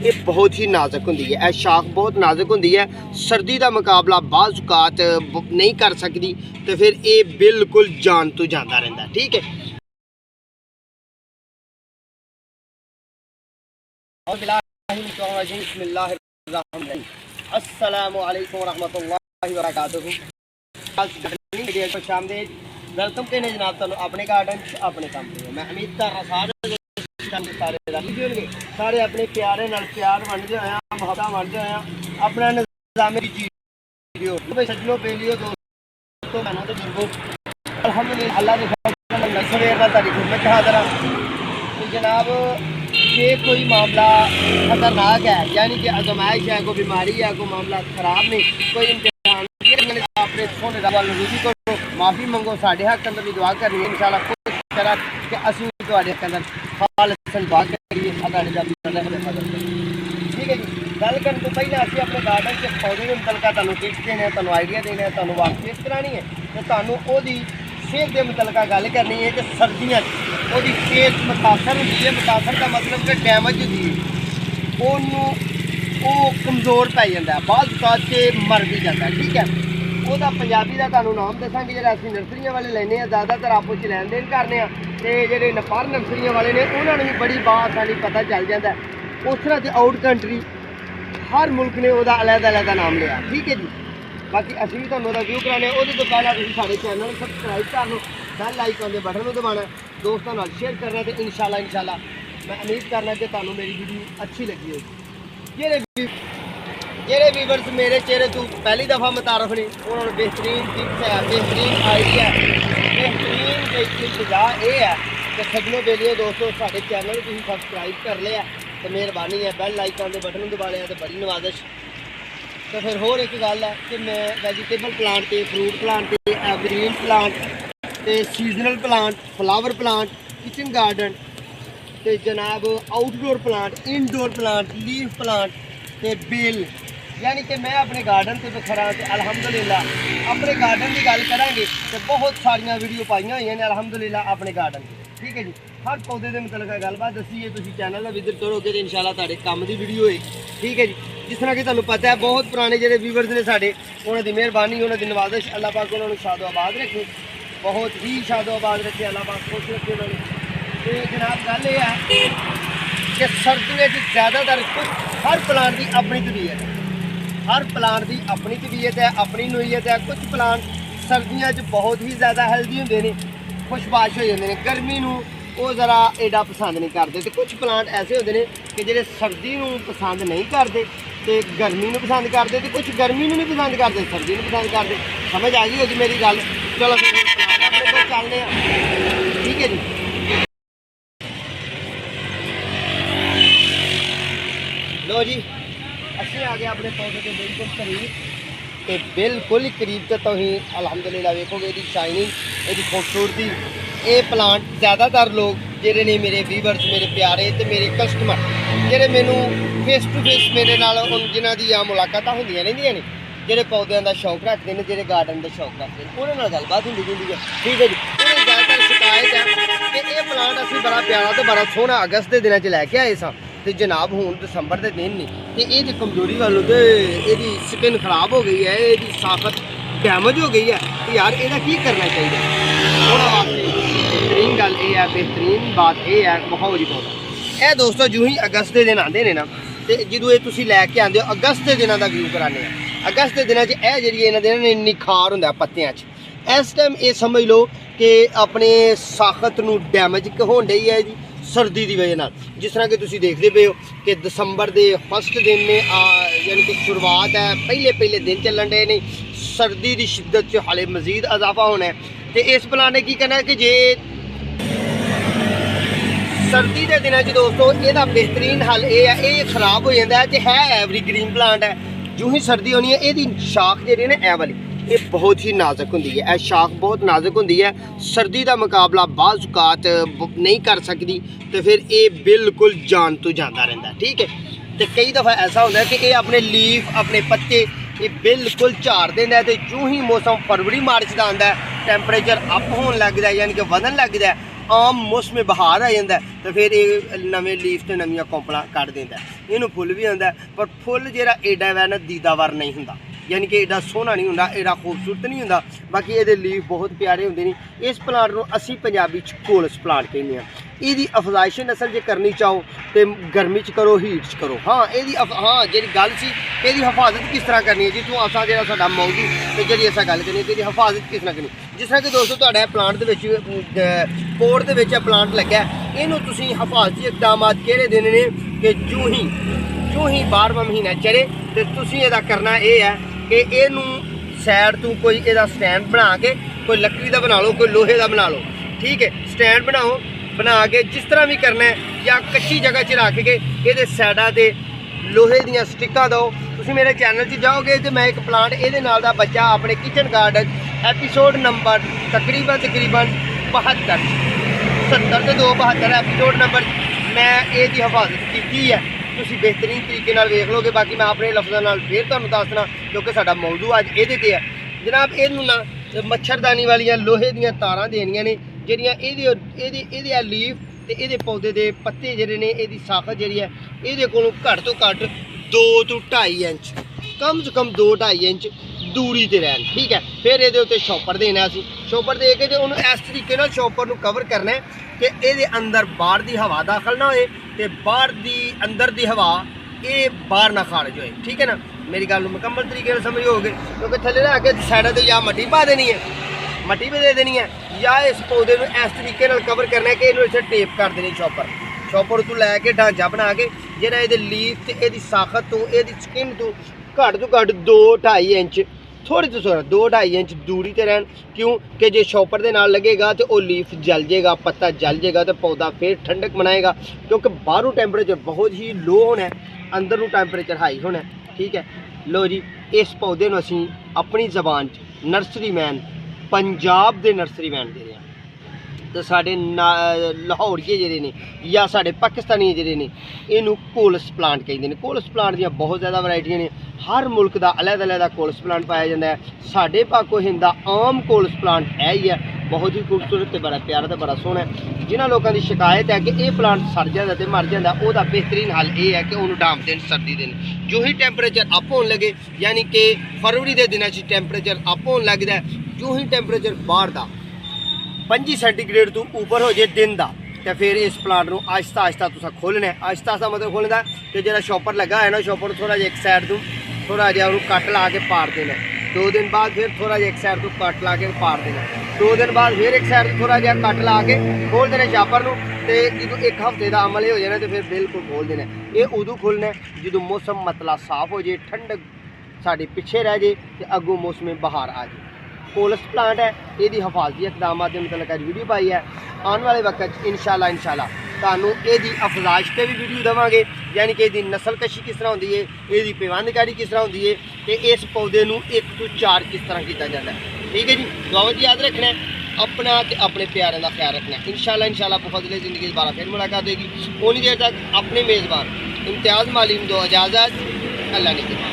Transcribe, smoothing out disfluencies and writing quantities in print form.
ये बहुत ही नाजुक होंदी है। यह शाख बहुत नाजुक होंदी है, सर्दी का मुकाबला बाज़ औकात नहीं कर सकती, तो फिर ये बिल्कुल जान तो जाता रहता। ठीक है, अस्सलामु अलैकुम वरहमतुल्लाहि वबरकातुहू। खुशामदीद, वेलकम कहने जनाब तुहानू अपने गार्डन अपने काम पे। मैं उम्मीद कर रहा सारे अपने प्यारे नाल प्यार वंडदे होया, मुहब्बत वंडदे होया अपना निज़ाम वीडियो सजनो बेलियो दोस्तों मैनू तो बुजुर्गो अल्हम्दुलिल्लाह अल्लाह दे फज़ल नाल सवेर दा तारीख में हाज़र हां। तो जनाब ये कोई मामला खतरनाक है, यानी कि आजमाइश है, कोई बीमारी है, कोई मामला खराब नहीं, कोई इम्तिहान अपने सोने रब वाल रुजू करो, माफ़ी मंगो, साढ़े हक अंदर भी दुआ करनी है इंशाअल्लाह कोशिश करा कि असीं तुहाडे हक अंदर खालिसन दुआ करिए। ठीक है जी, गल करने तो पहले असीं अपने गार्डन के पौधे के मुतलका तुहानू टिप्स देने, तुहानू आइडिया देने, तुहानू वाकफियत करानी है, तो तुहानू ओहदी सेहत के मुतलका गल करनी है कि सर्दियां ओहदी सेहत मुतासर होंदी है। मुतासर का मतलब कि डैमेज होंदी है, ओनू वो कमज़ोर पै जाता है, बाज़ औकात से मर भी जाता है। ठीक है, वह पंजाबी का तुहानू नाम दसांगे जो असीं नर्सरियां वाले लैने, ज़्यादातर आपस च लैन देन करने, तो जोड़े नपार नर्सरियां वाले ने उन्होंने भी बड़ी बासानी पता चल जाता है। उस तरह से आउट कंट्री हर मुल्क ने वह अलग-अलग नाम लिया। ठीक है जी, बाकी असीं भी तुहानू व्यू कराने, वो तो पहले तुसीं साडे चैनल सबसक्राइब कर लो, बैल आइकन के बटन को दबाना, दोस्तों नाल शेयर करना, तो इंशाअल्लाह मैं उम्मीद करना कि तुहानू मेरी वीडियो अच्छी लगी होगी। जेरे व्यूवर्स मेरे चेहरे तो पहली दफ़ा मुतारफ ने, उन्होंने बेहतरीन टिप्स है, बेहतरीन आइडिया है, बेहतरीन इंतजा ये है कि सजनो बेलियो दोस्तों साडे चैनल तुसीं सबसक्राइब कर लिया तो मेहरबानी है, बैल आइकन के बटन दबा लिया तो बड़ी नवाजिश। तो फिर होर एक गल है कि मैं वैजीटेबल प्लांट ते फ्रूट प्लांट ते एवरग्रीन प्लांट ते seasonal plant, flower plant, kitchen garden ते जनाब outdoor plant, indoor plant, leaf plant ते बेल, यानी कि मैं अपने गार्डन से खड़ा तो अल्हम्दुलिल्लाह अपने गार्डन की गल करांगे तो बहुत सारिया वीडियो पाइया हुई ने अल्हम्दुलिल्लाह अपने गार्डन। ठीक है जी, हर पौधे के मतलब गलबात दसी है, तुम चैनल का विजिट करोगे तो इंशाअल्लाह तुहाडे काम की वीडियो है। ठीक है जी, जिस तरह कि तुहानू पता है बहुत पुराने जो व्यूवर्स ने साडे, उन्होंने मेहरबानी, उन्होंने नवाजिश, अल्लाह पाक उन्होंने शादो आबाद रखे, बहुत ही शादो आबाद रखे, अल्लाह पाक खुश रखे उन्होंने। तो जनाब गल ये है कि सर्दियों ज़्यादातर कुछ हर प्लांट की अपनी तबीयत है, हर प्लांट की अपनी तबीयत है, अपनी नोयत है। कुछ प्लांट सर्दियों बहुत ही ज़्यादा हेल्दी होंगे ने, खुशबाश हो जाते हैं, गर्मी में वो ज़रा एडा पसंद नहीं करते, तो कुछ प्लांट ऐसे होते हैं कि जो सर्दी में पसंद नहीं करते तो गर्मी में पसंद करते, तो कुछ गर्मी में नहीं पसंद करते, सर्दी में पसंद करते। समझ आ गई होगी मेरी गल। चलो फिर अपने को चलने। ठीक है जी, लो जी असीं आ गए अपने पौधे के बिल्कुल करीब, तो बिल्कुल ही करीब तो तुसीं अल्हम्दुलिल्लाह वेखोगे इसकी शाइनिंग, इसकी खूबसूरती। ये प्लांट ज़्यादातर लोग जिहड़े ने मेरे व्यूवर्स, मेरे प्यारे तो मेरे कस्टमर जिहड़े मैनू फेस टू फेस मेरे नाल जिन्हां दी मुलाकात होंदियां रहिंदियां ने, जिहड़े पौधों का शौक रखते हैं, जिहड़े गार्डन का शौक रखते हैं, उन्हां नाल गलबात होंदी है। ठीक है जी, उन्हें ज़्यादातर शिकायत है कि ये प्लांट असीं बड़ा प्यारा तो बड़ा सोहना अगस्त के दिनों लैके आए सां, तो जनाब हूँ दिसंबर के दिन नहीं, तो ये कमजोरी वालों तो ये स्किन खराब हो गई है, ये साखत डैमेज हो गई है, तो यार यदा की करना चाहिए। थोड़ा वास्ते बेहतरीन गल ये है, बेहतरीन बात यह है माहौल ही पौधा यह दोस्तों जो ही अगस्त के दिन आते हैं ना, तो जो ये तुम लैके आते हो अगस्त के दिनों का व्यू कराने, अगस्त के दिनों जी इन्होंने निखार होंगे पत्तियां, इस टाइम ये समझ लो कि अपने साखत नूं डैमेज होने डई है जी सर्दी की वजह, जिस तरह कि तुम देखते पे हो कि दिसंबर के फस्ट दिन ने यानी कि शुरुआत है, पहले दिन चलन डे ने, सर्दी की शिद्दत च हाले मजीद इजाफा होना है। तो इस प्लांट ने की करना है कि जे सर्दी के दिनों दोस्तों यदा बेहतरीन हल ये है, ये खराब हो जाता है, तो है एवरग्रीन प्लांट है। जो ही सर्दी होनी है ये शाख जी ना ए वाली ये बहुत ही नाजुक होंगी है, यह शाख बहुत नाजुक होंगी है, सर्दी का मुकाबला बाज़ औकात नहीं कर सकती, तो फिर ये बिल्कुल जान तो जाता रहता है। ठीक है, तो कई दफ़ा ऐसा होता है कि ये अपने लीफ, अपने पत्ते ये बिल्कुल झाड़ देता है, तो जो ही मौसम फरवरी मार्च का आता है, टैंपरेचर अप होने लगता है, यानी कि वधन लगता है, आम मौसम बहार आ जाता है तो फिर ये नवे लीफ तो नवियां कौंपलां कढ दिंदा है। इनू फुल भी आंदा है पर फुल जिहड़ा एडा वै ना दीदावर नहीं हुंदा, यानी कि एडा सोहना नहीं हुंदा, एडा खूबसूरत नहीं हुंदा। बाकी ये लीफ बहुत प्यारे होंदे ने। इस प्लांट नूं असीं पंजाबी च कोलस प्लांट कहने हैं। ਇਹਦੀ ਅਫਜ਼ਾਇਸ਼ ਨਸਲ ਜੇ ਕਰਨੀ ਚਾਹੋ ਤੇ ਗਰਮੀ 'ਚ ਕਰੋ, ਹੀਟ 'ਚ ਕਰੋ। ਹਾਂ ਇਹਦੀ ਜਿਹੜੀ ਗੱਲ ਸੀ ਇਹਦੀ ਹਿਫਾਜ਼ਤ ਕਿਸ ਤਰ੍ਹਾਂ ਕਰਨੀ ਹੈ, ਜਿੱਥੋਂ ਅਸਾਂ ਜਿਹੜਾ ਸਾਡਾ ਮੌਜੂ ਤੇ ਜਿਹੜੀ ਅਸਾਂ ਗੱਲ ਕਰਨੀ ਤੇ ਇਹਦੀ ਹਿਫਾਜ਼ਤ ਕਿਸ ਤਰ੍ਹਾਂ ਕਰਨੀ। ਜਿਸ ਤਰ੍ਹਾਂ ਕਿ ਦੋਸਤੋ ਤੁਹਾਡਾ ਪਲਾਂਟ ਦੇ ਵਿੱਚ ਪੋਟ ਦੇ ਵਿੱਚ ਇਹ ਪਲਾਂਟ ਲੱਗਾ, ਇਹਨੂੰ ਤੁਸੀਂ ਹਿਫਾਜ਼ਤੀ ਇਕਦਾਮਾਤ ਕਿਹੜੇ ਦੇਣੇ ਨੇ ਕਿ ਜੂੰ ਹੀ 12ਵਾਂ ਮਹੀਨਾ ਚੜੇ ਤੇ ਤੁਸੀਂ ਇਹਦਾ ਕਰਨਾ ਇਹ ਹੈ ਕਿ ਇਹਨੂੰ ਸਾਈਡ ਤੋਂ ਕੋਈ ਇਹਦਾ ਸਟੈਂਡ ਬਣਾ ਕੇ, ਕੋਈ ਲੱਕੜੀ ਦਾ ਬਣਾ ਲਓ, ਕੋਈ ਲੋਹੇ ਦਾ ਬਣਾ ਲਓ, ਠੀਕ ਹੈ। ਸਟੈਂਡ ਬਣਾਓ, बना के जिस तरह भी करना है या कच्ची जगह च रख के ये साइडा से लोहे दियाँ स्टिक्कां दो। तुसीं मेरे चैनल च जाओगे तो मैं एक प्लांट ये नाल दा बच्चा अपने किचन गार्डन एपीसोड नंबर तकरीबन 72 70 ते 272 एपीसोड नंबर मैं ये हिफाजत की है। तुसीं बेहतरीन तरीके नाल वेख लोगे। बाकी मैं अपने लफ्ज़ां नाल फिर तुहानूं दसना क्योंकि साडा मौजू अज इहदे ते है जनाब। इहनूं ना मच्छरदानी वालियां लोहे दियां तारां देनियां ने ਜਿਹੜੀਆਂ ਇਹਦੇ ਲੀਫ ਤੇ ਇਹਦੇ ਪੌਦੇ ਦੇ ਪੱਤੇ ਜਿਹੜੇ ਨੇ, ਇਹਦੀ ਸਾਖਤ ਜਿਹੜੀ ਹੈ ਇਹਦੇ ਕੋਲੋਂ ਘੱਟ ਤੋਂ ਘੱਟ 2 ਤੋਂ 2.5 ਇੰਚ, ਕਮ ਸੇ ਕਮ 2-2.5 ਇੰਚ ਦੂਰੀ ਤੇ ਰਹਿਣ, ਠੀਕ ਹੈ। ਫਿਰ ਇਹਦੇ ਉੱਤੇ ਸ਼ੌਪਰ ਦੇਣਾ, ਅਸੀਂ ਸ਼ੌਪਰ ਦੇ ਕੇ ਤੇ ਉਹਨੂੰ ਇਸ ਤਰੀਕੇ ਨਾਲ ਸ਼ੌਪਰ ਨੂੰ ਕਵਰ ਕਰਨਾ ਕਿ ਇਹਦੇ ਅੰਦਰ ਬਾਹਰ ਦੀ ਹਵਾ ਦਾਖਲ ਨਾ ਹੋਏ ਤੇ ਬਾਹਰ ਦੀ ਅੰਦਰ ਦੀ ਹਵਾ ਇਹ ਬਾਹਰ ਨਾ ਖਾਰਜ ਹੋਏ, ਠੀਕ ਹੈ ਨਾ। ਮੇਰੀ ਗੱਲ ਨੂੰ ਮੁਕੰਮਲ ਤਰੀਕੇ ਨਾਲ ਸਮਝ ਹੋਗੇ ਕਿਉਂਕਿ ਥੱਲੇ ਰਹਿ ਕੇ ਸਾਈਡਾਂ ਤੇ ਜਾਂ ਮੱਟੀ ਪਾ ਦੇਣੀ ਹੈ, मट्टी भी दे देनी है, या इस पौधे में इस तरीके कवर करना है कि इन्होंने इसे टेप कर देनी शॉपर तो लैके ढांचा बना के जो ये लीफ तो ये साखत तो ये स्किन तो घट 2-2.5 इंच थोड़ी तो 2-2.5 इंच दूरी ते रहन। क्यों कि जो शॉपर के नाल लगेगा तो वो लीफ जल जाएगा, पत्ता जल जाएगा तो पौधा फिर ठंडक बनाएगा क्योंकि बाहरों टैंपरेचर बहुत ही लो होना है, अंदरों टैंपरेचर हाई होना है, ठीक है। लो जी इस पौधे को असीं अपनी जबान च नर्सरी मैन पंजाब के नर्सरी मैन दे रहे हैं तो साढ़े लाहौरीए जिहड़े ने या साढ़े पाकिस्तानी जिहड़े ने इनू कोलस प्लांट कहते हैं। कोलस प्लांट दी बहुत ज़्यादा वैरायटियां ने, हर मुल्क का अलग-अलग कोलस प्लांट पाया जाता है। साढ़े पाको हिंद दा आम कोलस प्लांट है ही है, बहुत ही खूबसूरत बड़ा प्यारा तो बड़ा सोहना है। जिन्होंने लोगों की शिकायत है कि यह प्लांट सड़ जाता तो मर जाता, वह बेहतरीन हल ये है कि उन्होंने डांप देन सर्दी दिन जो ही टैंपरेचर अप होने लगे, यानी कि फरवरी के दिनों टैंपरेचर अप होने लगता है, जो ही टैंपरेचर बाहर का 25 सेंटीग्रेड तो ऊपर हो जाए दिन का तो फिर इस प्लांट को आहिस्ता आहिस्ता तुसा खोलना है। आहिस्ता आहिस्ता मतलब खोलना कि जो शॉपर लगा है ना, शॉपर थोड़ा जिहा एक साइड तो थोड़ा जिहा उन्होंने कट ला के पार देना। 2 दिन बाद फिर थोड़ा जिहा एक साइड तो कट ला के पार देना। 2 दिन बाद फिर एक साइड थोड़ा जिहा कट ला के खोल देना शॉपर को। तो जो 1 हफ्ते का अमल हो जाना तो फिर बिल्कुल खोल देना। ये उदों खोलना है जो मौसम मतला साफ हो जाए, ठंडक साढ़े पिछे रह जाए तो अगों मौसम बहार आ जाए। कोलस प्लांट है, ये हिफाजती इकदाम के मतलब अज वीडियो पाई है। आने वाले वक्त इंशाल्लाह तुहानूं इहदी अफजाइश पे भी वीडियो देवांगे, यानी कि इहदी नस्ल कशी किस तरह होंदी है, इहदी पेवंदकारी किस तरह होंदी है ते इस पौधे नूं 1 ਤੋਂ 4 किस तरह किया जाता है। ठीक है जी, दुआवां याद रखना है, अपना ते अपने प्यारे का ख्याल रखना है। इंशाल्लाह बफज़ले ज़िंदगी दोबारा फिर मुलाकात होगी। उन्नी देर तक अपने मेज़बान इम्तियाज़ मालिम दो इजाज़त। अल्लाह ने